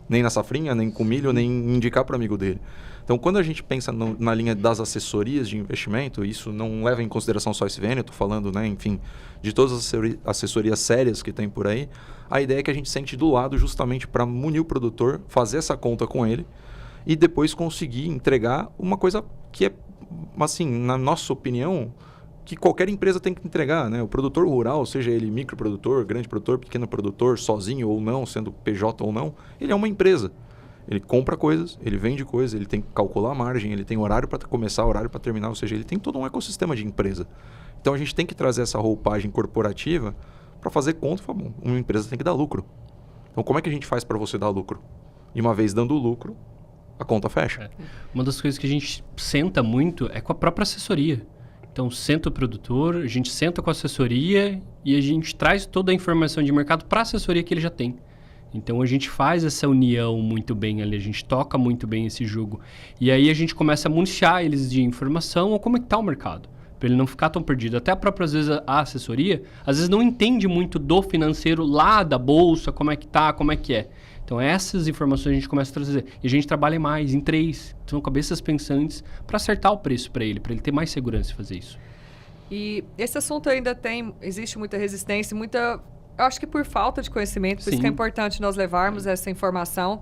Speaker 3: Nem na safrinha, nem com milho, nem indicar para o amigo dele. Então, quando a gente pensa na linha das assessorias de investimento, isso não leva em consideração só esse SVN, eu estou falando, né, enfim, de todas as assessorias sérias que tem por aí, a ideia é que a gente sente do lado justamente para munir o produtor, fazer essa conta com ele, e depois conseguir entregar uma coisa que é, assim, na nossa opinião, que qualquer empresa tem que entregar, né? O produtor rural, seja ele microprodutor, grande produtor, pequeno produtor, sozinho ou não, sendo PJ ou não, ele é uma empresa. Ele compra coisas, ele vende coisas, ele tem que calcular a margem, ele tem horário para começar, horário para terminar, ou seja, ele tem todo um ecossistema de empresa. Então a gente tem que trazer essa roupagem corporativa para fazer conta, bom, uma empresa tem que dar lucro. Então como é que a gente faz para você dar lucro? E uma vez dando lucro, a conta fecha.
Speaker 2: Uma das coisas que a gente senta muito é com a própria assessoria. Então, senta o produtor, a gente senta com a assessoria e a gente traz toda a informação de mercado para a assessoria que ele já tem. Então, a gente faz essa união muito bem ali, a gente toca muito bem esse jogo. E aí, a gente começa a municiar eles de informação ou como é que está o mercado. para ele não ficar tão perdido. Até a própria, às vezes, a assessoria, às vezes não entende muito do financeiro lá da bolsa, como é que tá, como é que é. Então, essas informações a gente começa a trazer. E a gente trabalha mais em 3. São cabeças pensantes para acertar o preço para ele ter mais segurança de fazer isso.
Speaker 1: E esse assunto ainda existe muita resistência, eu acho que por falta de conhecimento, por isso que é importante nós levarmos essa informação.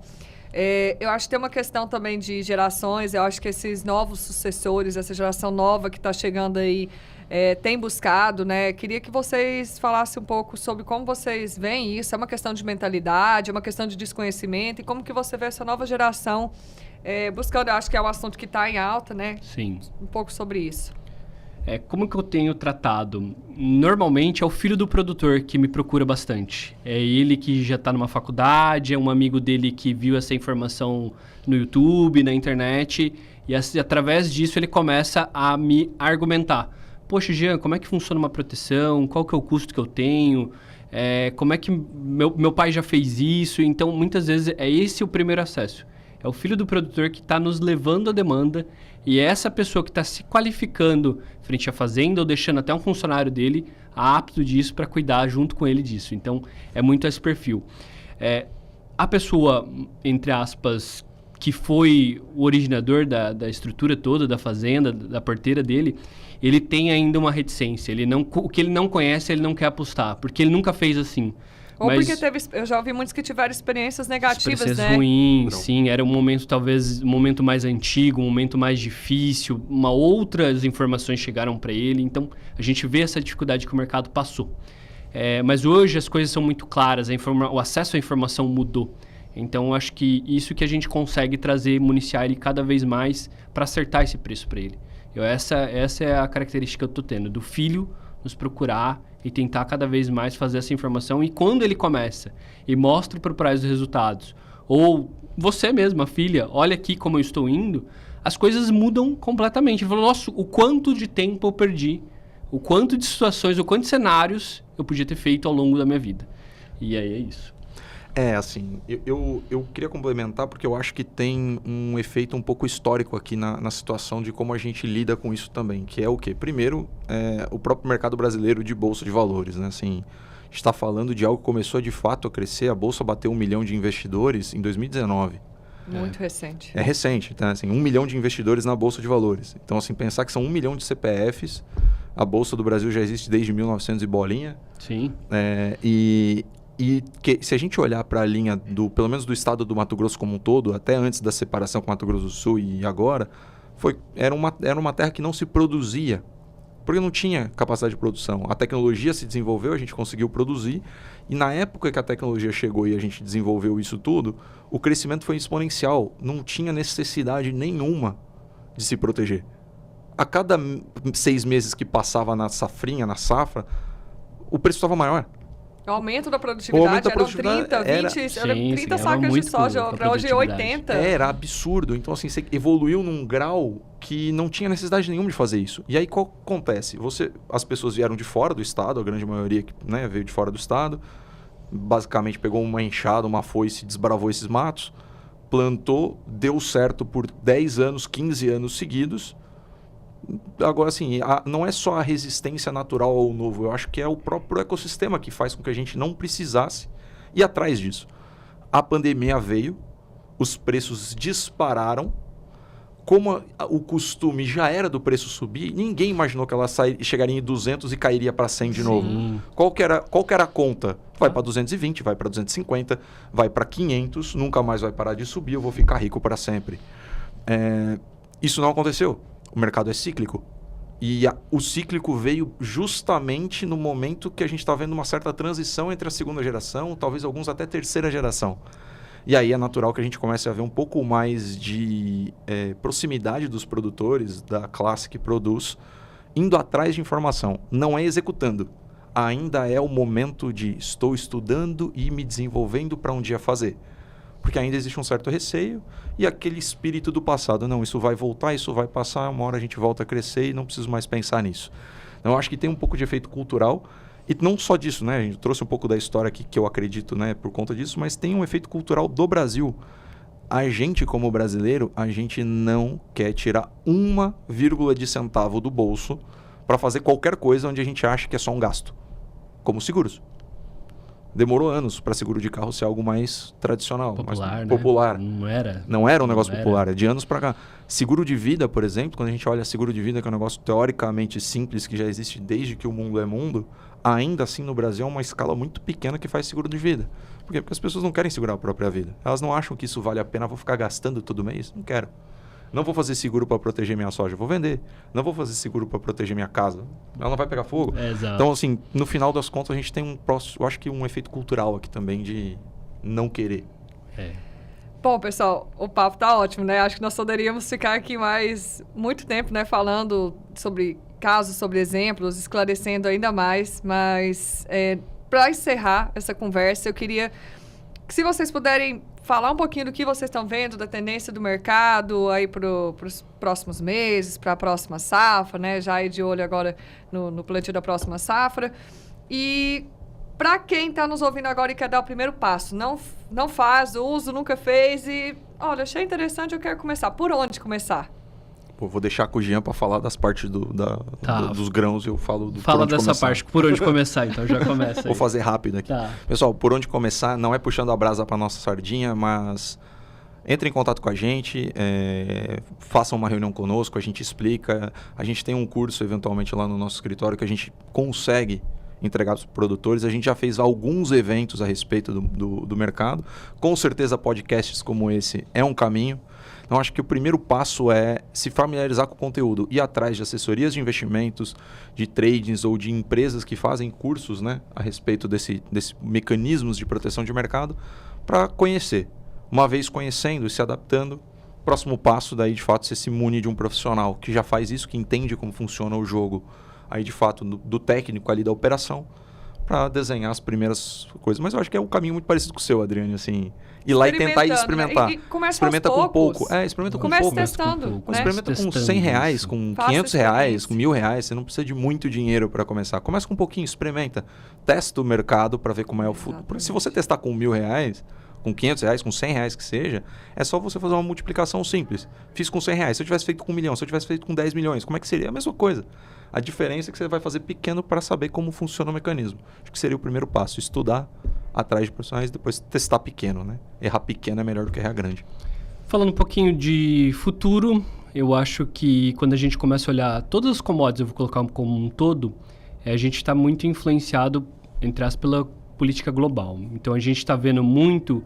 Speaker 1: Eu acho que tem uma questão também de gerações, eu acho que esses novos sucessores, essa geração nova que está chegando aí, tem buscado, né? Queria que vocês falassem um pouco sobre como vocês veem isso. É uma questão de mentalidade, é uma questão de desconhecimento, e como que você vê essa nova geração buscando, eu acho que é um assunto que está em alta, né?
Speaker 2: Sim.
Speaker 1: Um pouco sobre isso.
Speaker 2: Como que eu tenho tratado? Normalmente é o filho do produtor que me procura bastante. É ele que já está numa faculdade, é um amigo dele que viu essa informação no YouTube, na internet, e através disso ele começa a me argumentar. Poxa, Jean, como é que funciona uma proteção? Qual que é o custo que eu tenho? Como é que meu pai já fez isso? Então, muitas vezes, é esse o primeiro acesso. É o filho do produtor que está nos levando a demanda, e é essa pessoa que está se qualificando frente à fazenda ou deixando até um funcionário dele apto disso para cuidar junto com ele disso. Então, é muito esse perfil. A pessoa, entre aspas, que foi o originador da estrutura toda da fazenda, da porteira dele, ele tem ainda uma reticência. O que ele não conhece, ele não quer apostar, porque ele nunca fez assim.
Speaker 1: Ou porque eu já ouvi muitos que tiveram experiências negativas,
Speaker 2: experiências ruins, sim. Era um momento, talvez, um momento mais antigo, um momento mais difícil. Outras informações chegaram para ele. Então, a gente vê essa dificuldade que o mercado passou. Mas hoje as coisas são muito claras. O acesso à informação mudou. Então, eu acho que isso que a gente consegue trazer, municiar ele cada vez mais para acertar esse preço para ele. Essa é a característica que eu estou tendo, do filho nos procurar e tentar cada vez mais fazer essa informação. E quando ele começa e mostra para o prazo os resultados, ou você mesma, a filha, olha aqui como eu estou indo, as coisas mudam completamente. Ele falou, nossa, o quanto de tempo eu perdi, o quanto de situações, o quanto de cenários eu podia ter feito ao longo da minha vida. E aí é isso.
Speaker 3: Assim, eu queria complementar porque eu acho que tem um efeito um pouco histórico aqui na situação de como a gente lida com isso também, que é o quê? Primeiro, o próprio mercado brasileiro de bolsa de valores, né? Assim, a gente está falando de algo que começou de fato a crescer, a bolsa bateu 1 milhão de investidores em 2019.
Speaker 1: Muito recente.
Speaker 3: É recente, tá? Assim, 1 milhão de investidores na bolsa de valores. Então, assim, pensar que são 1 milhão de CPFs, a bolsa do Brasil já existe desde 1900 e bolinha.
Speaker 2: Sim.
Speaker 3: E que, se a gente olhar para a linha, pelo menos do estado do Mato Grosso como um todo, até antes da separação com o Mato Grosso do Sul e agora, era uma terra que não se produzia, porque não tinha capacidade de produção. A tecnologia se desenvolveu, a gente conseguiu produzir, e na época que a tecnologia chegou e a gente desenvolveu isso tudo, o crescimento foi exponencial, não tinha necessidade nenhuma de se proteger. A cada 6 meses que passava na safra, o preço estava maior.
Speaker 1: O aumento da produtividade eram 30, 20, era 30 sacas de soja, para hoje 80.
Speaker 3: Era absurdo. Então, assim, você evoluiu num grau que não tinha necessidade nenhuma de fazer isso. E aí, qual acontece? As pessoas vieram de fora do estado, a grande maioria veio de fora do estado, basicamente pegou uma enxada, uma foice, desbravou esses matos, plantou, deu certo por 10 anos, 15 anos seguidos. Agora, assim, não é só a resistência natural ao novo, eu acho que é o próprio ecossistema que faz com que a gente não precisasse ir atrás disso. A pandemia veio, os preços dispararam, como o costume já era do preço subir, ninguém imaginou que ela chegaria em 200 e cairia para 100 de novo. Qual que era a conta? Vai para 220, vai para 250, vai para 500, nunca mais vai parar de subir, eu vou ficar rico para sempre. Isso não aconteceu. O mercado é cíclico. E o cíclico veio justamente no momento que a gente está vendo uma certa transição entre a segunda geração, talvez alguns até terceira geração. E aí é natural que a gente comece a ver um pouco mais de proximidade dos produtores, da classe que produz, indo atrás de informação. Não é executando. Ainda é o momento de estou estudando e me desenvolvendo para um dia fazer. Porque ainda existe um certo receio e aquele espírito do passado. Não, isso vai voltar, isso vai passar, uma hora a gente volta a crescer e não preciso mais pensar nisso. Então, eu acho que tem um pouco de efeito cultural. E não só disso, né? A gente trouxe um pouco da história aqui que eu acredito, né, por conta disso, mas tem um efeito cultural do Brasil. A gente, como brasileiro, a gente não quer tirar 1 vírgula de centavo do bolso para fazer qualquer coisa onde a gente acha que é só um gasto, como seguros. Demorou anos para seguro de carro ser algo mais tradicional,
Speaker 2: popular,
Speaker 3: mais
Speaker 2: né?
Speaker 3: popular.
Speaker 2: Não era
Speaker 3: um negócio popular, é de anos para cá. Seguro de vida, por exemplo, quando a gente olha seguro de vida, que é um negócio teoricamente simples, que já existe desde que o mundo é mundo, ainda assim no Brasil é uma escala muito pequena que faz seguro de vida. Por quê? Porque as pessoas não querem segurar a própria vida. Elas não acham que isso vale a pena, vou ficar gastando todo mês? Não quero. Não vou fazer seguro para proteger minha soja, vou vender. Não vou fazer seguro para proteger minha casa, ela não vai pegar fogo.
Speaker 2: Exato.
Speaker 3: Então, assim, no final das contas, a gente tem eu acho que um efeito cultural aqui também de não querer.
Speaker 1: Bom, pessoal, o papo tá ótimo, né? Acho que nós poderíamos ficar aqui mais muito tempo, né? Falando sobre casos, sobre exemplos, esclarecendo ainda mais. Mas, para encerrar essa conversa, eu queria que, se vocês puderem falar um pouquinho do que vocês estão vendo, da tendência do mercado aí para os próximos meses, para a próxima safra, né? Já aí de olho agora no plantio da próxima safra. E para quem está nos ouvindo agora e quer dar o primeiro passo, não faz uso, nunca fez e, olha, achei interessante, eu quero começar. Por onde começar?
Speaker 3: Pô, vou deixar com o Jean para falar das partes dos grãos e eu falo do
Speaker 2: Fala dessa parte, por onde começar, então já começa aí.
Speaker 3: Vou fazer rápido aqui.
Speaker 2: Tá.
Speaker 3: Pessoal, por onde começar, não é puxando a brasa para nossa sardinha, mas entre em contato com a gente, façam uma reunião conosco, a gente explica. A gente tem um curso, eventualmente, lá no nosso escritório que a gente consegue entregar para os produtores. A gente já fez alguns eventos a respeito do mercado. Com certeza, podcasts como esse é um caminho. Então, acho que o primeiro passo é se familiarizar com o conteúdo, ir atrás de assessorias de investimentos, de tradings ou de empresas que fazem cursos, né, a respeito desses mecanismos de proteção de mercado, para conhecer. Uma vez conhecendo e se adaptando, próximo passo daí, de fato, você se mune de um profissional que já faz isso, que entende como funciona o jogo, aí de fato, do técnico ali da operação, para desenhar as primeiras coisas. Mas eu acho que é um caminho muito parecido com o seu, Adriane, assim. Ir lá e tentar experimentar.
Speaker 1: Né? E começa
Speaker 3: experimenta
Speaker 1: aos
Speaker 3: com
Speaker 1: poucos.
Speaker 3: pouco. Experimenta com
Speaker 1: Comece
Speaker 3: pouco.
Speaker 1: testando. Né?
Speaker 3: Experimenta com 100 reais, com
Speaker 1: Faça
Speaker 3: 500 reais,
Speaker 1: experiência.
Speaker 3: com R$1.000. Você não precisa de muito dinheiro para começar. Começa com um pouquinho, experimenta. Testa o mercado para ver como é o futuro. Porque se você testar com R$1.000, com 500 reais, com 100 reais que seja, é só você fazer uma multiplicação simples. Fiz com 100 reais. Se eu tivesse feito com 1 milhão, se eu tivesse feito com 10 milhões, como é que seria? A mesma coisa. A diferença é que você vai fazer pequeno para saber como funciona o mecanismo. Acho que seria o primeiro passo, estudar atrás de profissionais e depois testar pequeno, né? Errar pequeno é melhor do que errar grande.
Speaker 2: Falando um pouquinho de futuro, eu acho que quando a gente começa a olhar todas as commodities, eu vou colocar como um todo, a gente está muito influenciado, entre aspas, pela política global. Então a gente está vendo muito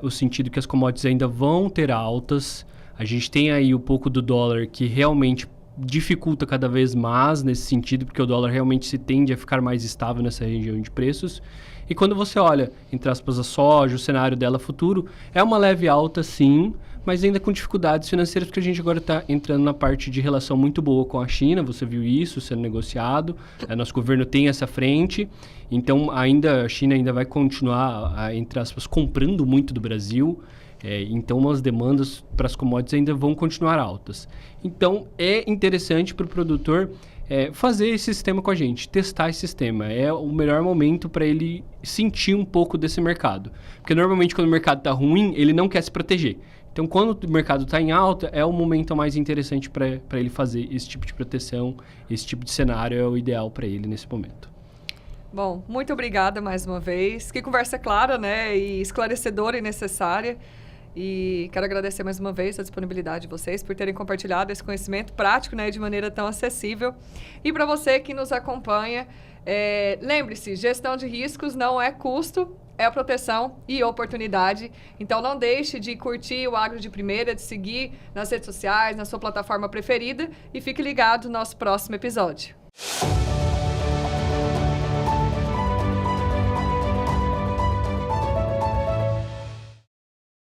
Speaker 2: o sentido que as commodities ainda vão ter altas. A gente tem aí um pouco do dólar que realmente dificulta cada vez mais nesse sentido, porque o dólar realmente se tende a ficar mais estável nessa região de preços. E quando você olha, entre aspas, a soja, o cenário dela futuro, é uma leve alta sim, mas ainda com dificuldades financeiras, porque a gente agora está entrando na parte de relação muito boa com a China, você viu isso sendo negociado, nosso governo tem essa frente, então a China ainda vai continuar, entre aspas, comprando muito do Brasil, então as demandas para as commodities ainda vão continuar altas. Então é interessante para o produtor fazer esse sistema com a gente, testar esse sistema. É o melhor momento para ele sentir um pouco desse mercado. Porque normalmente quando o mercado está ruim, ele não quer se proteger. Então quando o mercado está em alta, é o momento mais interessante para ele fazer esse tipo de proteção, esse tipo de cenário é o ideal para ele nesse momento.
Speaker 1: Bom, muito obrigada mais uma vez. Que conversa clara, né? E esclarecedora e necessária. E quero agradecer mais uma vez a disponibilidade de vocês por terem compartilhado esse conhecimento prático, né, de maneira tão acessível. E para você que nos acompanha, lembre-se, gestão de riscos não é custo, é proteção e oportunidade. Então não deixe de curtir o Agro de Primeira, de seguir nas redes sociais, na sua plataforma preferida e fique ligado no nosso próximo episódio.